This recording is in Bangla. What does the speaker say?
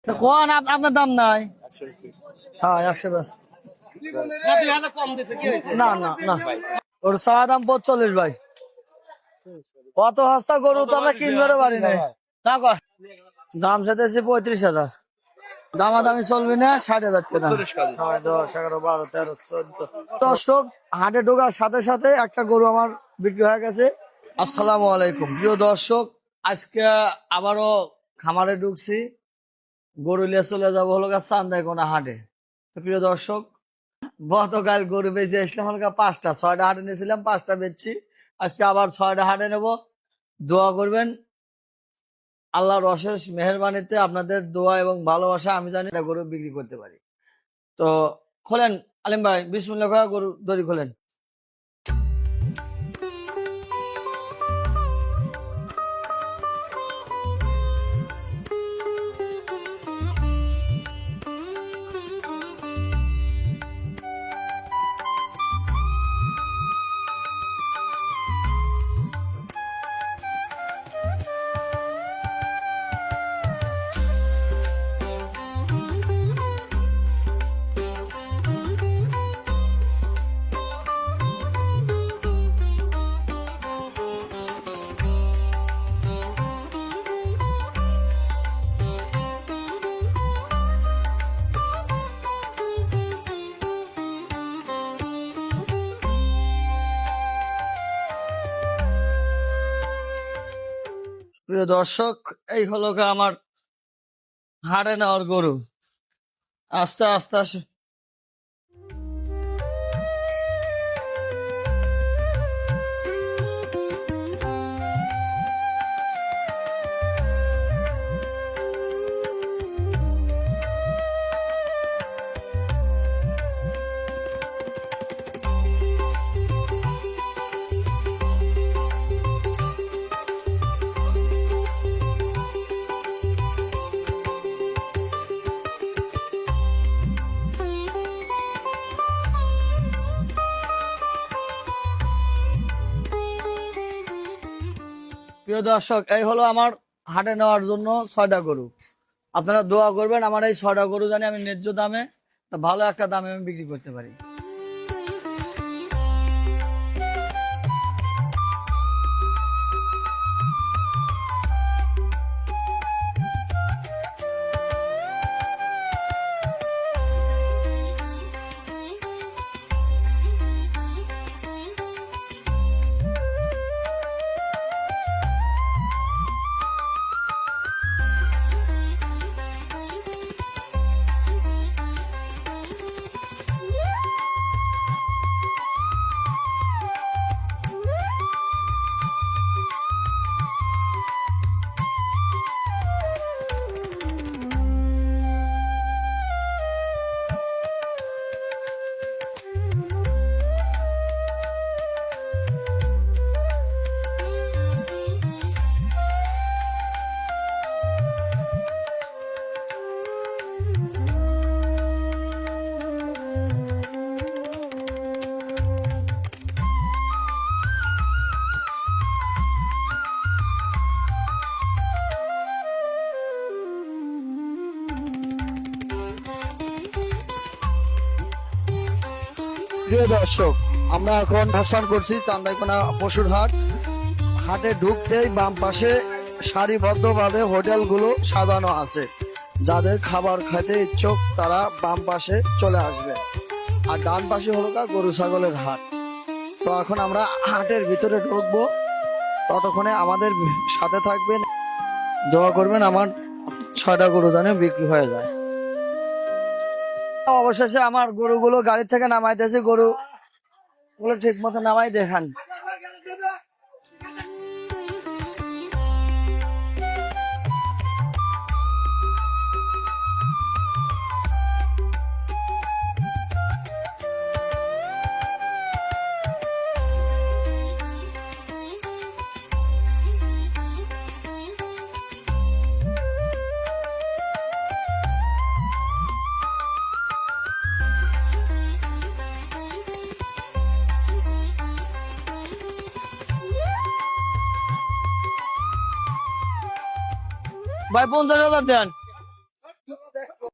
তো কোন আপনার দাম নাই? হ্যাঁ 100 ব্যাস। না না না, ওর চাওয়া দাম 45 ভাই। অত সস্তা গরু তো আমরা কিনবারও পারি নাই। দাম চাইতেছি 35,000। দামাদামি চলবে না, 60,000 টাকা। 9, 10, 11, 12, 13, 14। দর্শক, হাটে ঢোকার সাথে সাথে একটা গরু আমার বিক্রি হয়ে গেছে। আসসালামু আলাইকুম প্রিয় দর্শক, আজকে আবারও খামারে ঢুকছি। গরু নিয়ে চলে যাবো হলো চান্দাইকোনা হাটে। তো প্রিয় দর্শক, গতকাল গরু বেঁচে আসলাম হলো 5টা, 6টা হাটে নিয়েছিলাম, 5টা বেচছি। আজকে আবার 6টা হাটে নেব। দোয়া করবেন, আল্লাহর অশেষ মেহেরবানিতে আপনাদের দোয়া এবং ভালোবাসা আমি জানি এটা গরু বিক্রি করতে পারি। তো খোলেন আলিম ভাই, বিসমিল্লাহ করে গরু দড়ি খোলেন। প্রিয় দর্শক, এই হলো আমার হাটে নেওয়ার গরু। আস্তে আস্তে প্রিয় দর্শক, এই হলো আমার হাটে নেওয়ার জন্য 6টা গরু। আপনারা দোয়া করবেন আমার এই 6টা গরু জানি আমি ন্যায্য দামে, ভালো একটা দামে আমি বিক্রি করতে পারি। প্রিয় দর্শক, আমরা এখন অবস্থান করছি চান্দাইকোনা পশুর হাট। হাটে ঢুকতেই বাম পাশে সারিবদ্ধভাবে হোটেলগুলো সাজানো আছে। যাদের খাবার খেতে ইচ্ছুক তারা বাম পাশে চলে আসবে। আর ডান পাশে হলো গরু ছাগলের হাট। তো এখন আমরা হাটের ভিতরে ঢুকবো, ততক্ষণে আমাদের সাথে থাকবেন, দোয়া করবেন আমার 6টা গরু যেন বিক্রি হয়ে যায়। অবশেষে আমার গরুগুলো গাড়ি থেকে নামাইতেছে, গরুগুলো ঠিক মতো নামাই দেখান। ভাই 50,000 দেন।